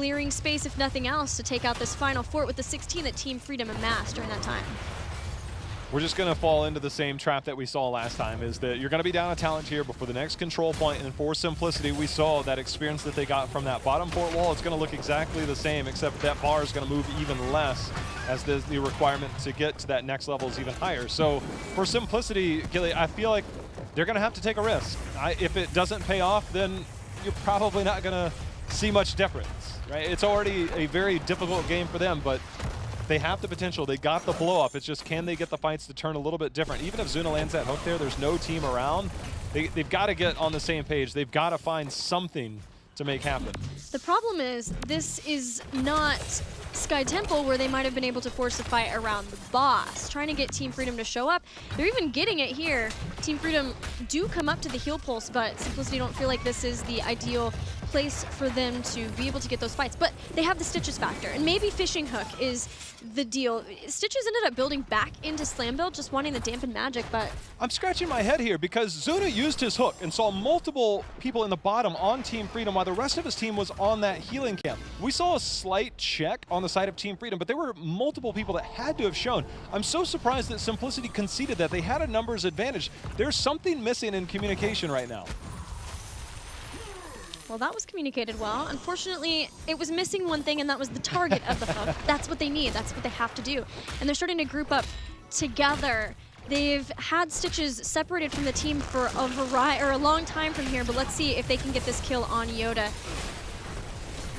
clearing space, if nothing else, to take out this final fort with the 16 that Team Freedom amassed during that time. We're just going to fall into the same trap that we saw last time, is that you're going to be down a talent tier before the next control point, and for Simplicity, we saw that experience that they got from that bottom fort wall. It's going to look exactly the same, except that bar is going to move even less as the requirement to get to that next level is even higher. So for Simplicity, Gilly, I feel like they're going to have to take a risk. If it doesn't pay off, then you're probably not going to see much difference, right? It's already a very difficult game for them, but they have the potential. They got the blow up. It's just, can they get the fights to turn a little bit different? Even if Zuna lands that hook there, there's no team around. They've got to get on the same page. They've got to find something to make happen. The problem is, this is not Sky Temple, where they might have been able to force a fight around the boss. Trying to get Team Freedom to show up. They're even getting it here. Team Freedom do come up to the heal pulse, but Simplicity don't feel like this is the ideal place for them to be able to get those fights. But they have the Stitches factor, and maybe Fishing Hook is the deal. Stitches ended up building back into Slam Build, just wanting the dampen magic, but... I'm scratching my head here because Zuna used his hook and saw multiple people in the bottom on Team Freedom while the rest of his team was on that healing camp. We saw a slight check on the side of Team Freedom, but there were multiple people that had to have shown. I'm so surprised that Simplicity conceded that. They had a numbers advantage. There's something missing in communication right now. Well, that was communicated well. Unfortunately, it was missing one thing, and that was the target of the hook. That's what they need. That's what they have to do. And they're starting to group up together. They've had Stitches separated from the team for a long time from here, but let's see if they can get this kill on Yoda.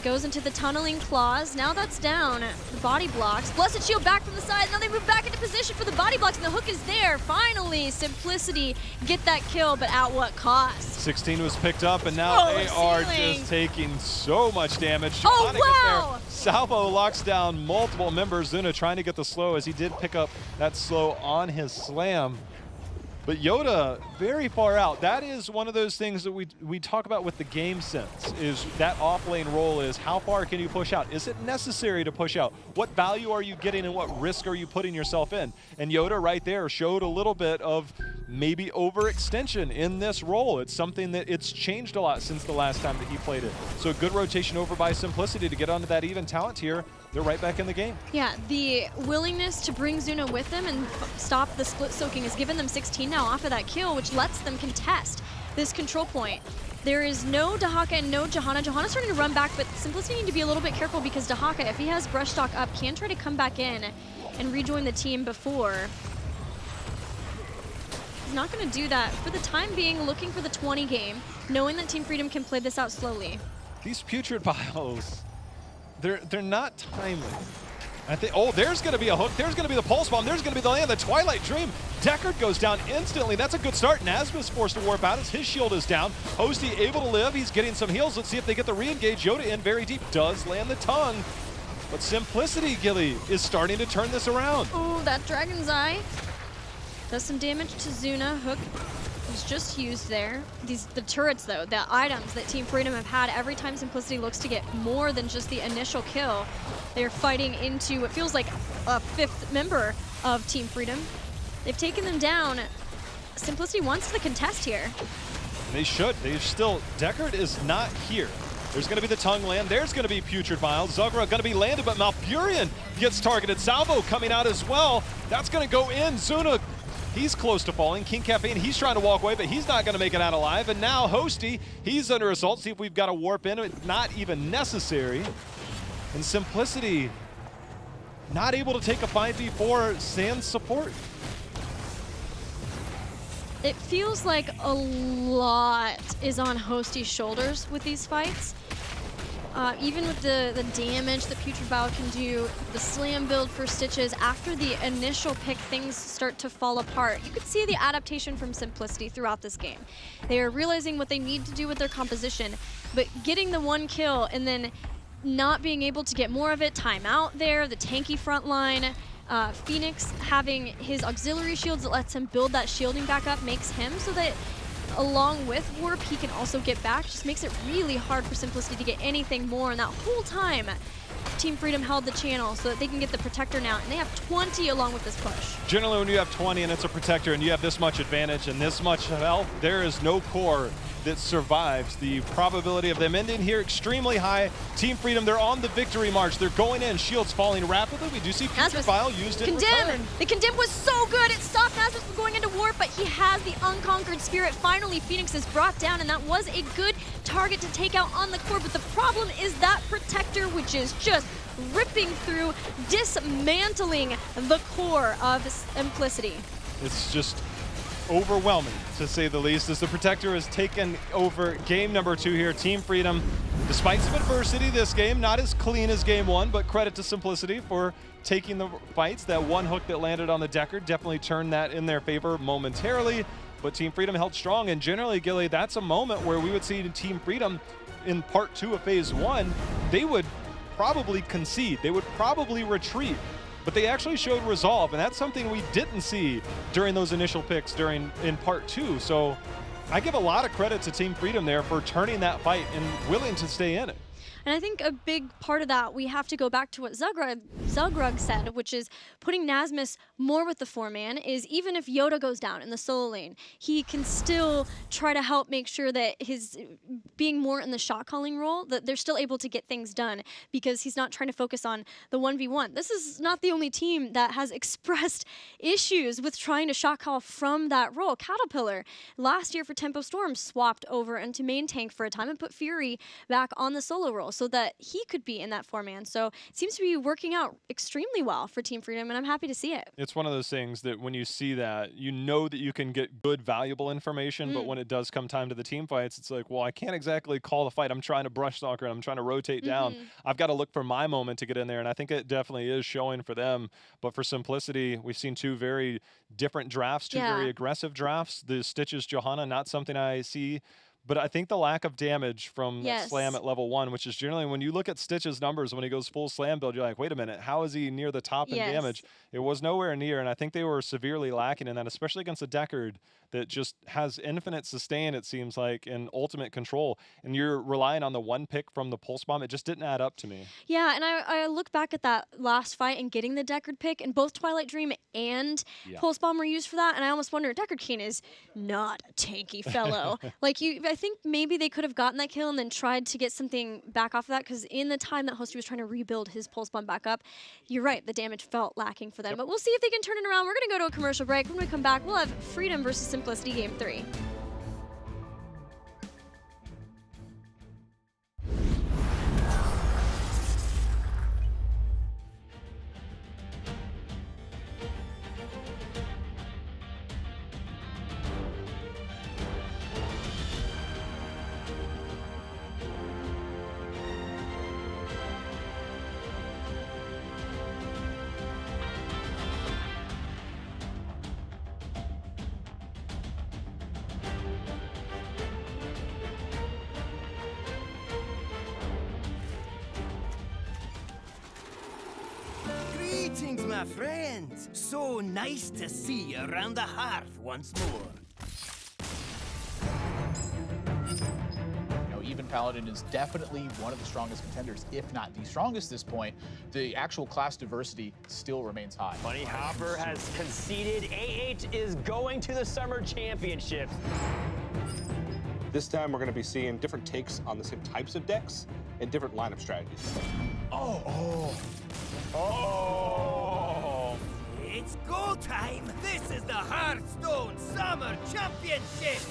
Goes into the tunneling claws. Now that's down. The body blocks. Blessed Shield back from the side. Now they move back into position for the body blocks, and the hook is there. Finally, Simplicity get that kill, but at what cost? 16 was picked up, and now they are just taking so much damage. Oh, wow! Salvo locks down multiple members. Zuna trying to get the slow, as he did pick up that slow on his slam. But Yoda, very far out. That is one of those things that we talk about with the game sense, is that off-lane role is how far can you push out? Is it necessary to push out? What value are you getting and what risk are you putting yourself in? And Yoda right there showed a little bit of maybe overextension in this role. It's something that it's changed a lot since the last time that he played it. So a good rotation over by Simplicity to get onto that even talent tier. They're right back in the game. Yeah, the willingness to bring Zuna with them and stop the split soaking has given them 16 now off of that kill, which lets them contest this control point. There is no Dahaka and no Johanna. Johanna's starting to run back, but Simplicity need to be a little bit careful because Dahaka, if he has Brush Stock up, can try to come back in and rejoin the team before. He's not going to do that. For the time being, looking for the 20 game, knowing that Team Freedom can play this out slowly. These Putrid Vials, they're not timely. I think, oh, there's going to be a hook. There's going to be the Pulse Bomb. There's going to be the land. The Twilight Dream. Deckard goes down instantly. That's a good start. Nazma's forced to warp out as his shield is down. Hosty able to live. He's getting some heals. Let's see if they get the re-engage. Yoda in very deep. Does land the tongue. But Simplicity, Gilly, is starting to turn this around. Oh, that Dragon's Eye does some damage to Zuna. Hook was just used there. The turrets, though, the items that Team Freedom have had, every time Simplicity looks to get more than just the initial kill, they're fighting into what feels like a 5th member of Team Freedom. They've taken them down. Simplicity wants the contest here. They should. They still, Deckard is not here. There's going to be the tongue land. There's going to be Putrid Vials. Zugra going to be landed, but Malfurion gets targeted. Salvo coming out as well. That's going to go in. Zuna, he's close to falling. King Caffeine, he's trying to walk away, but he's not going to make it out alive. And now Hosty, he's under assault. See if we've got a warp in. It's not even necessary. And Simplicity not able to take a 5v4 sans support. It feels like a lot is on Hosty's shoulders with these fights. Even with the damage that Putrid Vial can do, the slam build for Stitches, after the initial pick, things start to fall apart. You could see the adaptation from Simplicity throughout this game. They are realizing what they need to do with their composition, but getting the one kill and then not being able to get more of it, timeout there, the tanky front line, Phoenix having his auxiliary shields that lets him build that shielding back up makes him so that along with Warp, he can also get back. Just makes it really hard for Simplicity to get anything more. And that whole time, Team Freedom held the channel so that they can get the Protector now. And they have 20 along with this push. Generally, when you have 20 and it's a Protector and you have this much advantage and this much health, there is no core that survives. The probability of them ending here extremely high. Team Freedom, they're on the victory march. They're going in. Shields falling rapidly. We do see Future Bile used in return. The Condemn was so good. It stopped Nazmus from going into warp, but he has the Unconquered Spirit. Finally, Phoenix is brought down, and that was a good target to take out on the core. But the problem is that Protector, which is just ripping through, dismantling the core of Simplicity. It's just overwhelming, to say the least, as the Protector has taken over game number 2 here. Team Freedom, despite some adversity this game, not as clean as game 1, but credit to Simplicity for taking the fights. That one hook that landed on the Decker definitely turned that in their favor momentarily, but Team Freedom held strong. And generally, Gilly, that's a moment where we would see Team Freedom in part 2 of phase 1, they would probably concede, they would probably retreat, but they actually showed resolve, and that's something we didn't see during those initial picks in part 2. So I give a lot of credit to Team Freedom there for turning that fight and willing to stay in it. And I think a big part of that, we have to go back to what Zugrug said, which is putting Nazmus more with the 4-man, is even if Yoda goes down in the solo lane, he can still try to help make sure that his being more in the shot calling role, that they're still able to get things done because he's not trying to focus on the 1v1. This is not the only team that has expressed issues with trying to shot call from that role. Caterpillar, last year for Tempo Storm, swapped over into main tank for a time and put Fury back on the solo role so that he could be in that 4-man. So it seems to be working out extremely well for Team Freedom, and I'm happy to see it. It's one of those things that when you see that, you know that you can get good, valuable information, but when it does come time to the team fights, it's like, well, I can't exactly call the fight. I'm trying to brush soccer, and I'm trying to rotate down. I've got to look for my moment to get in there, and I think it definitely is showing for them. But for Simplicity, we've seen 2 very different drafts, 2 very aggressive drafts. The Stitches Johanna, not something I see. But I think the lack of damage from that slam at level 1, which is generally when you look at Stitch's numbers when he goes full slam build, you're like, wait a minute, how is he near the top in damage? It was nowhere near, and I think they were severely lacking in that, especially against a Deckard that just has infinite sustain, it seems like, and ultimate control. And you're relying on the 1 pick from the Pulse Bomb. It just didn't add up to me. Yeah, and I look back at that last fight and getting the Deckard pick, and both Twilight Dream and Pulse Bomb were used for that, and I almost wonder, Deckard King is not a tanky fellow. Like, I think maybe they could have gotten that kill and then tried to get something back off of that, because in the time that Hosty was trying to rebuild his Pulse Bomb back up, you're right, the damage felt lacking for them. But we'll see if they can turn it around. We're going to go to a commercial break. When we come back, we'll have Freedom versus Simplicity Game 3. Greetings, my friends. So nice to see you around the hearth once more. Even Paladin is definitely one of the strongest contenders, if not the strongest at this point. The actual class diversity still remains high. Bunny Hopper has conceded. AH is going to the Summer Championships. This time we're going to be seeing different takes on the same types of decks and different lineup strategies. Oh! It's go time. This is the Hearthstone Summer Championship.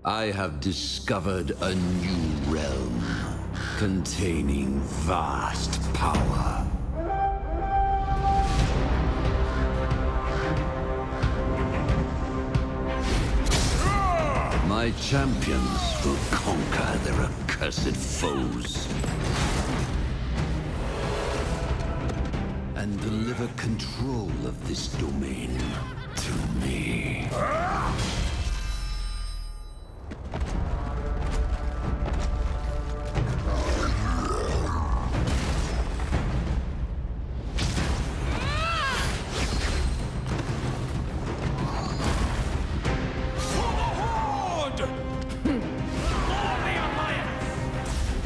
I have discovered a new realm containing vast power. My champions will conquer their accursed foes and deliver control of this domain to me.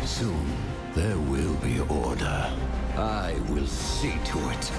Soon, there will be order. I will see to it.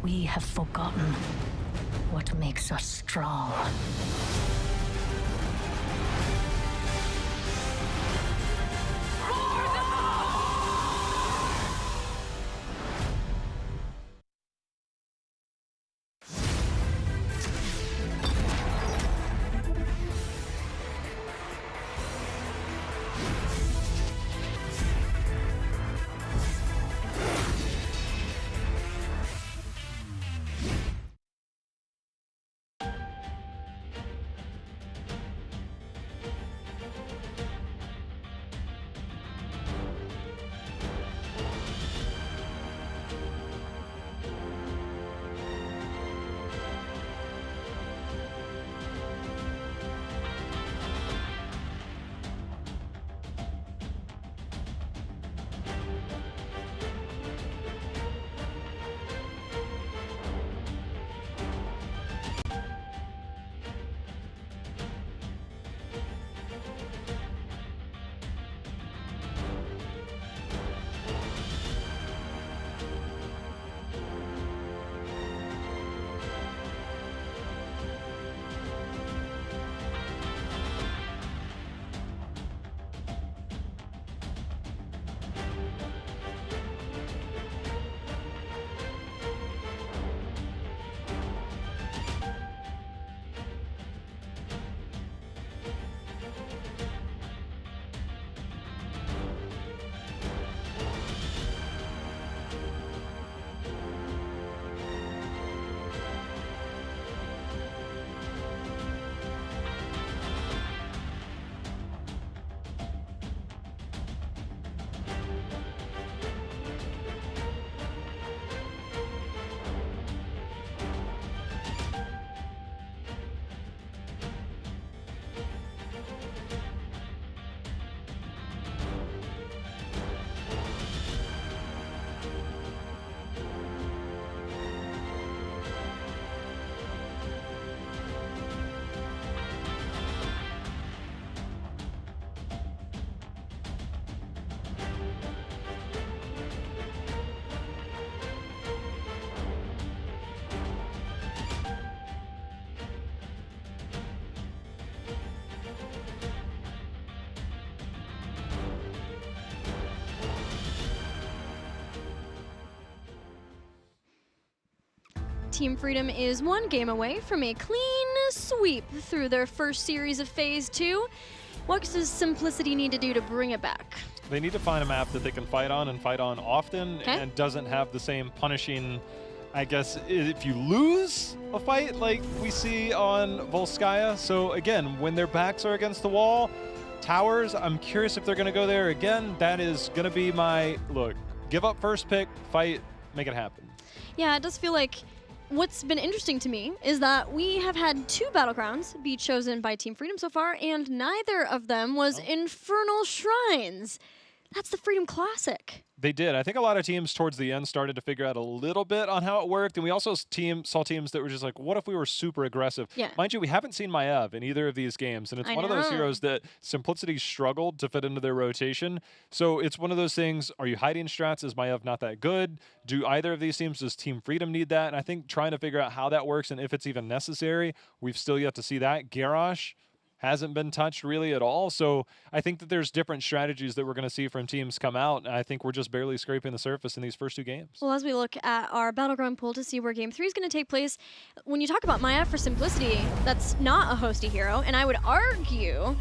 we have forgotten what makes us strong. Team Freedom is one game away from a clean sweep through their first series of Phase 2. What does Simplicity need to do to bring it back? They need to find a map that they can fight on and fight on often and doesn't have the same punishing, I guess, if you lose a fight like we see on Volskaya. So again, when their backs are against the wall, towers, I'm curious if they're going to go there again. That is going to be my, look, give up first pick, fight, make it happen. Yeah, it does feel like what's been interesting to me is that we have had 2 Battlegrounds be chosen by Team Freedom so far, and neither of them was Infernal Shrines. That's the Freedom Classic. They did. I think a lot of teams towards the end started to figure out a little bit on how it worked, and we also saw teams that were just like, what if we were super aggressive? Yeah. Mind you, we haven't seen Maiev in either of these games, and it's one of those heroes that Simplicity struggled to fit into their rotation. So it's one of those things, are you hiding strats? Is Maiev not that good? Do either of these teams, does Team Freedom need that? And I think trying to figure out how that works and if it's even necessary, we've still yet to see that. Garrosh hasn't been touched really at all. So I think that there's different strategies that we're going to see from teams come out. And I think we're just barely scraping the surface in these first 2 games. Well, as we look at our Battleground pool to see where Game 3 is going to take place, when you talk about Maiev for Simplicity, that's not a Hosty hero. And I would argue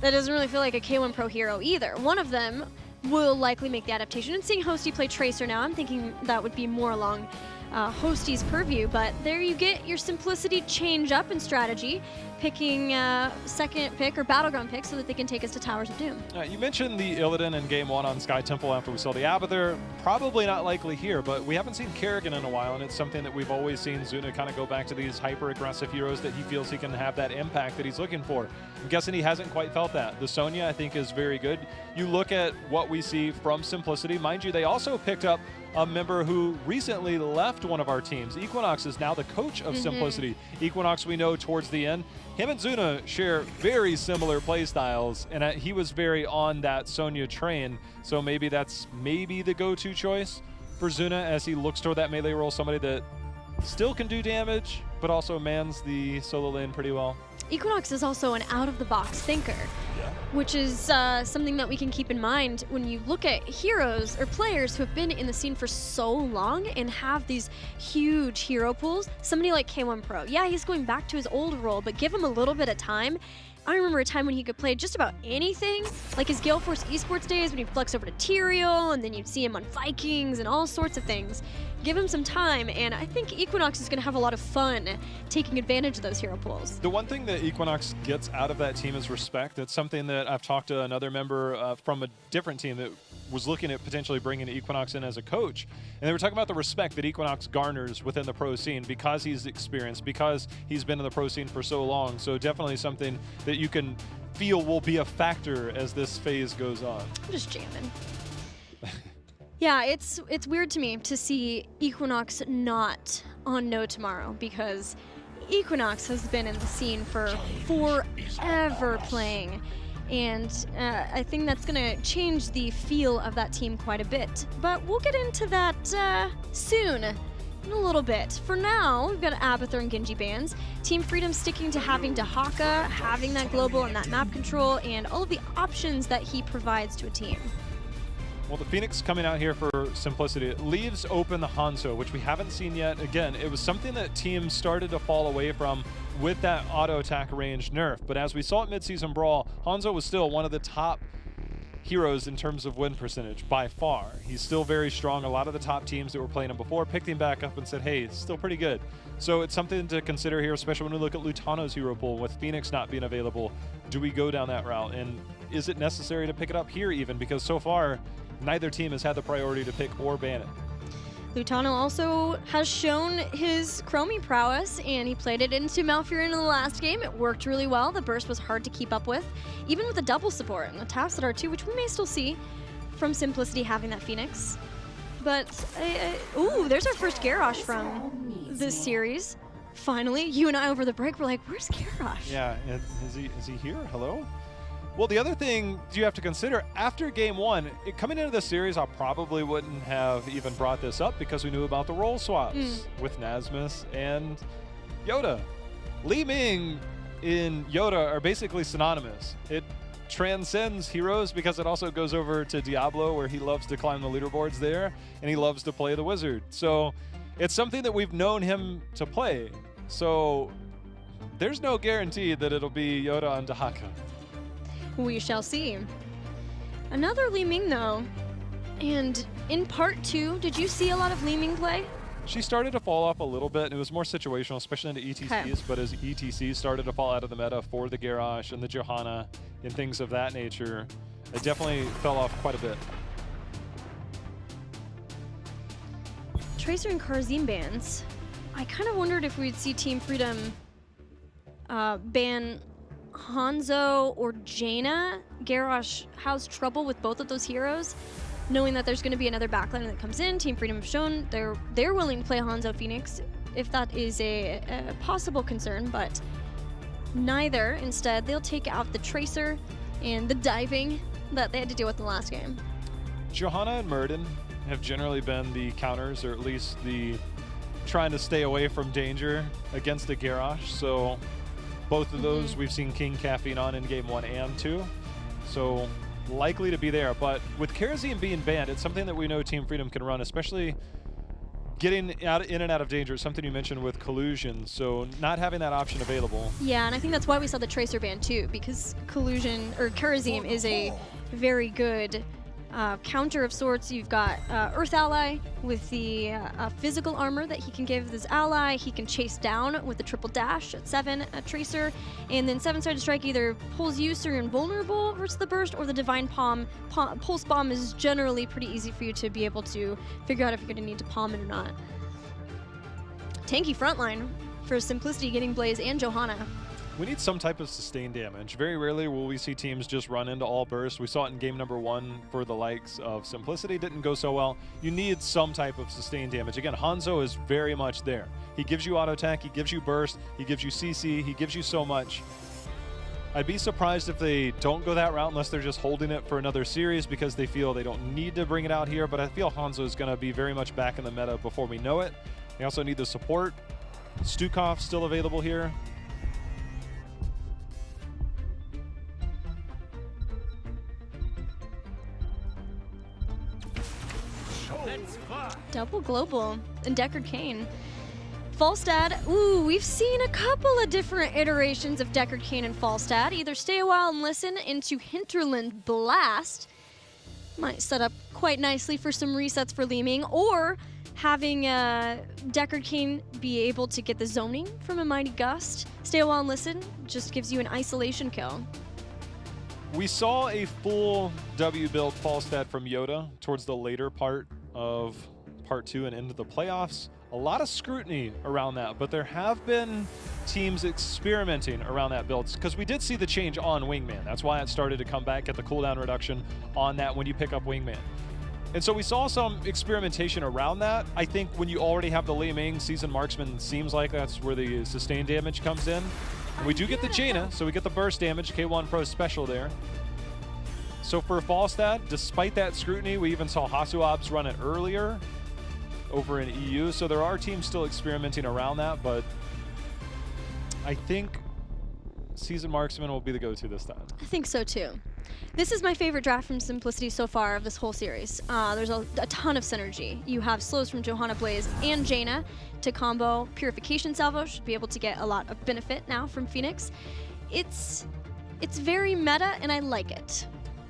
that doesn't really feel like a K1 Pro hero either. One of them will likely make the adaptation. And seeing Hosty play Tracer now, I'm thinking that would be more along Hosty's purview, but there you get your Simplicity change up in strategy, picking second pick or Battleground pick so that they can take us to Towers of Doom. You mentioned the Illidan in Game 1 on Sky Temple after we saw the Abathur. Probably not likely here, but we haven't seen Kerrigan in a while, and it's something that we've always seen Zuna kind of go back to these hyper-aggressive heroes that he feels he can have that impact that he's looking for. I'm guessing he hasn't quite felt that. The Sonya, I think, is very good. You look at what we see from Simplicity. Mind you, they also picked up a member who recently left one of our teams. Equinox is now the coach of Simplicity. Equinox, we know towards the end, him and Zuna share very similar play styles, and he was very on that Sonya train, so maybe that's the go-to choice for Zuna as he looks toward that melee role, somebody that still can do damage, but also mans the solo lane pretty well. Equinox is also an out-of-the-box thinker, which is something that we can keep in mind when you look at heroes or players who have been in the scene for so long and have these huge hero pools. Somebody like K1 Pro, yeah, he's going back to his old role, but give him a little bit of time. I remember a time when he could play just about anything, like his Gale Force esports days when he'd flex over to Tyrael, and then you'd see him on Vikings and all sorts of things. Give him some time, and I think Equinox is going to have a lot of fun taking advantage of those hero pools. The one thing that Equinox gets out of that team is respect. It's something that I've talked to another member from a different team that was looking at potentially bringing Equinox in as a coach. And they were talking about the respect that Equinox garners within the pro scene because he's experienced, because he's been in the pro scene for so long. So definitely something that you can feel will be a factor as this phase goes on. I'm just jamming. Yeah, it's weird to me to see Equinox not on No Tomorrow, because Equinox has been in the scene for forever playing, and I think that's going to change the feel of that team quite a bit. But we'll get into that soon, in a little bit. For now, we've got Abathur and Genji bans. Team Freedom sticking to having Dahaka, having that global and that map control, and all of the options that he provides to a team. Well, the Phoenix coming out here for simplicity. It leaves open the Hanzo, which we haven't seen yet. Again, it was something that teams started to fall away from with that auto attack range nerf. But as we saw at Midseason Brawl, Hanzo was still one of the top heroes in terms of win percentage by far. He's still very strong. A lot of the top teams that were playing him before picked him back up and said, hey, it's still pretty good. So it's something to consider here, especially when we look at Lutano's hero pool with Phoenix not being available. Do we go down that route? And is it necessary to pick it up here even? Because so far, neither team has had the priority to pick or ban it. Lutano also has shown his Chromie prowess, and he played it into Malfurion in the last game. It worked really well. The burst was hard to keep up with, even with the double support and the taps that are too, which we may still see from Simplicity having that Phoenix. But, ooh, there's our first Garrosh from this series. Finally, you and I over the break were like, where's Garrosh? Yeah, is he here? Hello? Well, the other thing you have to consider, after game one, coming into the series, I probably wouldn't have even brought this up because we knew about the role swaps with Nasmus and Yoda. Li Ming and Yoda are basically synonymous. It transcends heroes because it also goes over to Diablo, where he loves to climb the leaderboards there, and he loves to play the wizard. So it's something that we've known him to play. So there's no guarantee that it'll be Yoda on Dahaka. We shall see. Another Li Ming, though. And in part 2, did you see a lot of Li Ming play? She started to fall off a little bit, and it was more situational, especially into ETCs. But as ETCs started to fall out of the meta for the Garrosh and the Johanna and things of that nature, it definitely fell off quite a bit. Tracer and Karazim bans. I kind of wondered if we'd see Team Freedom ban Hanzo or Jaina. Garrosh has trouble with both of those heroes, knowing that there's going to be another backline that comes in. Team Freedom have shown they're willing to play Hanzo Phoenix if that is a possible concern, but neither. Instead, they'll take out the Tracer and the diving that they had to deal with in the last game. Johanna and Murden have generally been the counters, or at least the trying to stay away from danger against the Garrosh. So both of those we've seen King Caffeine on in game 1 and 2. So likely to be there. But with Karazim being banned, it's something that we know Team Freedom can run, especially getting in and out of danger. It's something you mentioned with Collusion. So not having that option available. Yeah, and I think that's why we saw the Tracer ban too, because Collusion, or Karazim, is a very good counter of sorts. You've got Earth Ally with the physical armor that he can give his ally. He can chase down with the triple dash at 7 Tracer, and then 7-sided strike either pulls you so you're invulnerable versus the burst, or the Divine Pulse Bomb is generally pretty easy for you to be able to figure out if you're going to need to palm it or not. Tanky frontline for Simplicity getting Blaze and Johanna. We need some type of sustained damage. Very rarely will we see teams just run into all bursts. We saw it in game number 1 for the likes of Simplicity. Didn't go so well. You need some type of sustained damage. Again, Hanzo is very much there. He gives you auto attack, he gives you burst, he gives you CC, he gives you so much. I'd be surprised if they don't go that route unless they're just holding it for another series because they feel they don't need to bring it out here, but I feel Hanzo is going to be very much back in the meta before we know it. They also need the support. Stukov still available here. Double global and Deckard Cain. Falstad, ooh, we've seen a couple of different iterations of Deckard Cain and Falstad. Either stay a while and listen into Hinterland Blast. Might set up quite nicely for some resets for Li-Ming, or having Deckard Cain be able to get the zoning from a Mighty Gust. Stay a while and listen just gives you an isolation kill. We saw a full W build Falstad from Yoda towards the later part of Part 2 and into the playoffs. A lot of scrutiny around that, but there have been teams experimenting around that build because we did see the change on Wingman. That's why it started to come back, get the cooldown reduction on that when you pick up Wingman. And so we saw some experimentation around that. I think when you already have the Li-Ming, Seasoned Marksman seems like that's where the sustained damage comes in. And we do get the Jaina, so we get the burst damage, K1 Pro special there. So for Falstad, despite that scrutiny, we even saw Hasuabs run it earlier over in EU. So there are teams still experimenting around that, but I think Seasoned Marksman will be the go-to this time. I think so too. This is my favorite draft from Simplicity so far of this whole series. There's a ton of synergy. You have slows from Johanna Blaze and Jaina to combo Purification Salvo. Should be able to get a lot of benefit now from Phoenix. It's very meta and I like it.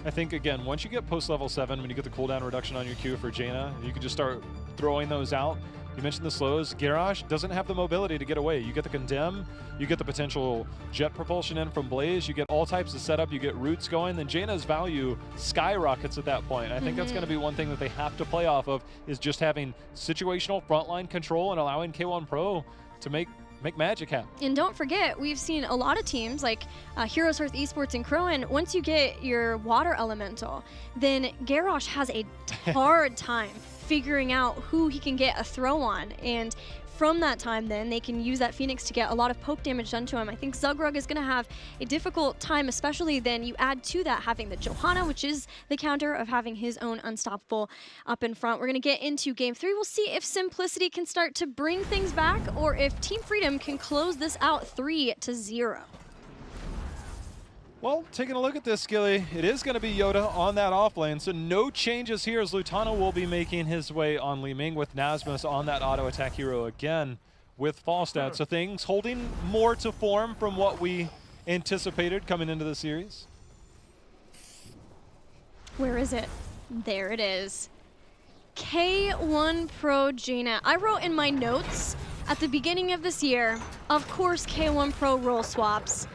I think, again, once you get post-level 7, when you get the cooldown reduction on your Q for Jaina, you can just start throwing those out. You mentioned the slows. Garrosh doesn't have the mobility to get away. You get the Condemn, you get the potential jet propulsion in from Blaze, you get all types of setup, you get roots going, then Jaina's value skyrockets at that point. I think that's going to be one thing that they have to play off of, is just having situational frontline control and allowing K1 Pro to make magic happen. And don't forget, we've seen a lot of teams like Heroes Hearth Esports and Crowan. Once you get your water elemental, then Garrosh has a hard time figuring out who he can get a throw on. And from that time, then they can use that Phoenix to get a lot of poke damage done to him. I think Zugrug is going to have a difficult time, especially then you add to that having the Johanna, which is the counter of having his own unstoppable up in front. We're going to get into game 3. We'll see if Simplicity can start to bring things back or if Team Freedom can close this out 3-0. Well, taking a look at this, Skilly, it is going to be Yoda on that off lane, so no changes here as Lutano will be making his way on Li-Ming with Nasmus on that auto attack hero again with Falstad. So things holding more to form from what we anticipated coming into the series. Where is it? There it is. K1 Pro Jaina. I wrote in my notes at the beginning of this year, of course K1 Pro role swaps.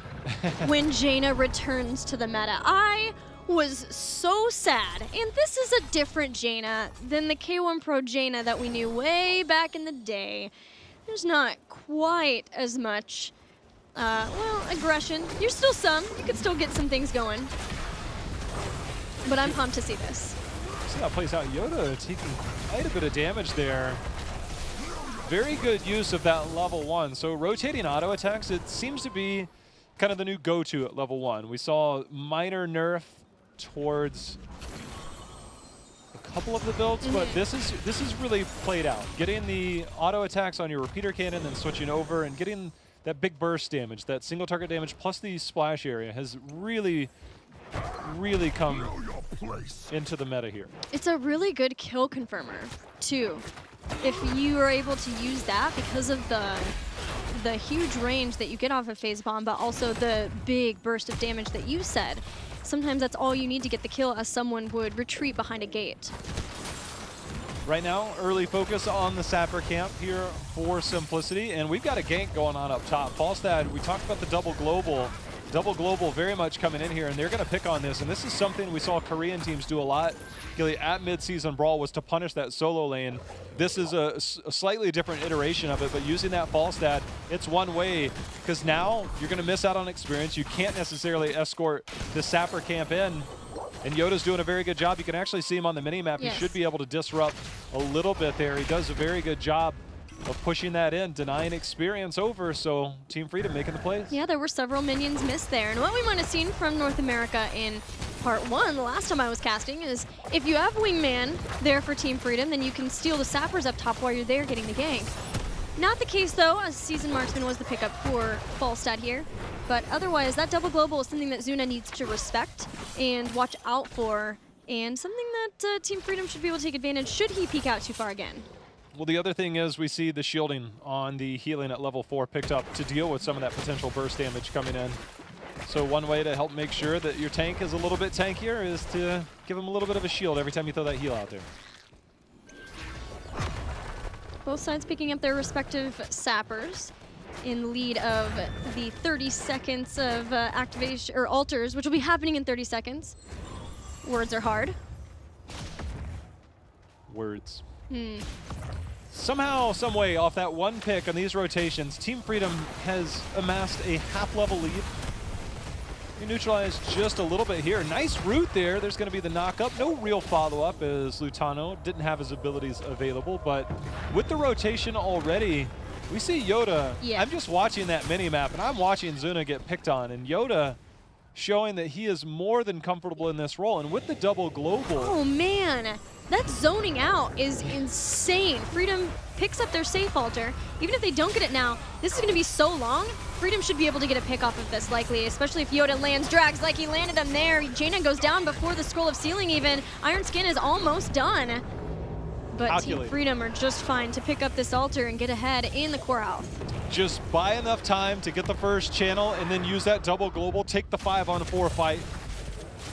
When Jaina returns to the meta. I was so sad. And this is a different Jaina than the K1 Pro Jaina that we knew way back in the day. There's not quite as much, well, aggression. There's still some. You could still get some things going. But I'm pumped to see this. See how it plays out. Yoda taking quite a bit of damage there. Very good use of that level 1. So rotating auto attacks, it seems to be kind of the new go-to at level 1. We saw minor nerf towards a couple of the builds, but this is really played out. Getting the auto attacks on your repeater cannon, then switching over and getting that big burst damage, that single target damage, plus the splash area has really come into the meta here. It's a really good kill confirmer, too. If you are able to use that because of the huge range that you get off of Phase Bomb, but also the big burst of damage that you said. Sometimes that's all you need to get the kill, as someone would retreat behind a gate. Right now, early focus on the Sapper camp here for Simplicity, and we've got a gank going on up top. Falstad, we talked about the double global very much coming in here, and they're going to pick on this, and this is something we saw Korean teams do a lot at mid-season brawl, was to punish that solo lane. This is a slightly different iteration of it, but using that Falstad, it's one way, because now you're going to miss out on experience. You can't necessarily escort the Sapper camp in, and Yoda's doing a very good job. You can actually see him on the mini-map. Yes. He should be able to disrupt a little bit there. He does a very good job of pushing that in, denying experience over, so Team Freedom making the plays. Yeah, there were several minions missed there, and what we might have seen from North America in Part 1, the last time I was casting, is if you have Wingman there for Team Freedom, then you can steal the Sappers up top while you're there getting the gank. Not the case though, as Season Marksman was the pickup for Falstad here. But otherwise, that double global is something that Zuna needs to respect and watch out for, and something that Team Freedom should be able to take advantage should he peek out too far again. Well, the other thing is we see the shielding on the healing at level 4 picked up to deal with some of that potential burst damage coming in. So one way to help make sure that your tank is a little bit tankier is to give him a little bit of a shield every time you throw that heal out there. Both sides picking up their respective sappers in lead of the 30 seconds of activation, or altars, which will be happening in 30 seconds. Words are hard. Words. Somehow, some way, off that one pick on these rotations, Team Freedom has amassed a half-level lead. We neutralized just a little bit here. Nice route there. There's going to be the knock-up. No real follow-up as Lutano didn't have his abilities available, but with the rotation already, we see Yoda. Yeah. I'm just watching that mini-map, and I'm watching Zuna get picked on, and Yoda showing that he is more than comfortable in this role. And with the double global... Oh, man. That zoning out is insane. Freedom picks up their safe altar. Even if they don't get it now, this is going to be so long. Freedom should be able to get a pick off of this, likely, especially if Yoda lands drags like he landed them there. Jaina goes down before the Scroll of Sealing even. Iron Skin is almost done. But Team Freedom are just fine to pick up this altar and get ahead in the core health. Just buy enough time to get the first channel and then use that double global, take the 5-on-4 fight.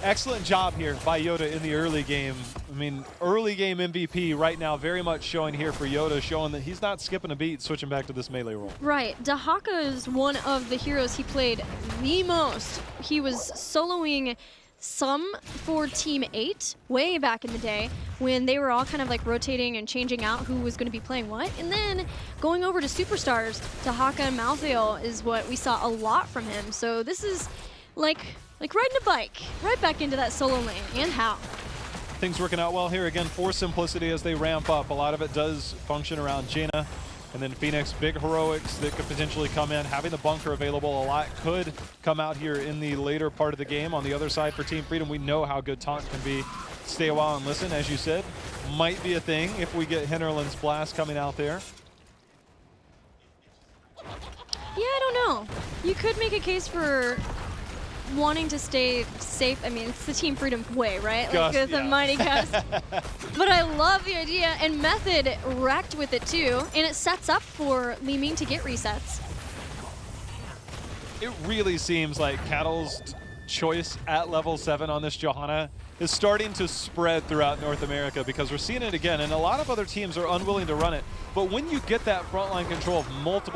Excellent job here by Yoda in the early game. I mean, early game MVP right now very much showing here for Yoda, showing that he's not skipping a beat, switching back to this melee role. Right. Dahaka is one of the heroes he played the most. He was soloing some for Team 8 way back in the day when they were all kind of like rotating and changing out who was going to be playing what. And then going over to Superstars, Dahaka and Malthael is what we saw a lot from him. So this is like riding a bike right back into that solo lane. And how? Things working out well here again for Simplicity as they ramp up. A lot of it does function around Jaina. And then Phoenix, big heroics that could potentially come in. Having the bunker available, a lot could come out here in the later part of the game. On the other side for Team Freedom, we know how good taunt can be. Stay a while and listen, as you said, might be a thing if we get Hinterland's Blast coming out there. Yeah, I don't know. You could make a case for wanting to stay safe. I mean, it's the Team Freedom way, right? Gus, like with yeah. the Mighty Gus. But I love the idea, and Method wrecked with it too, and it sets up for Li Ming to get resets. It really seems like Cattle's choice at level 7 on this Johanna is starting to spread throughout North America, because we're seeing it again, and a lot of other teams are unwilling to run it. But when you get that frontline control of multiple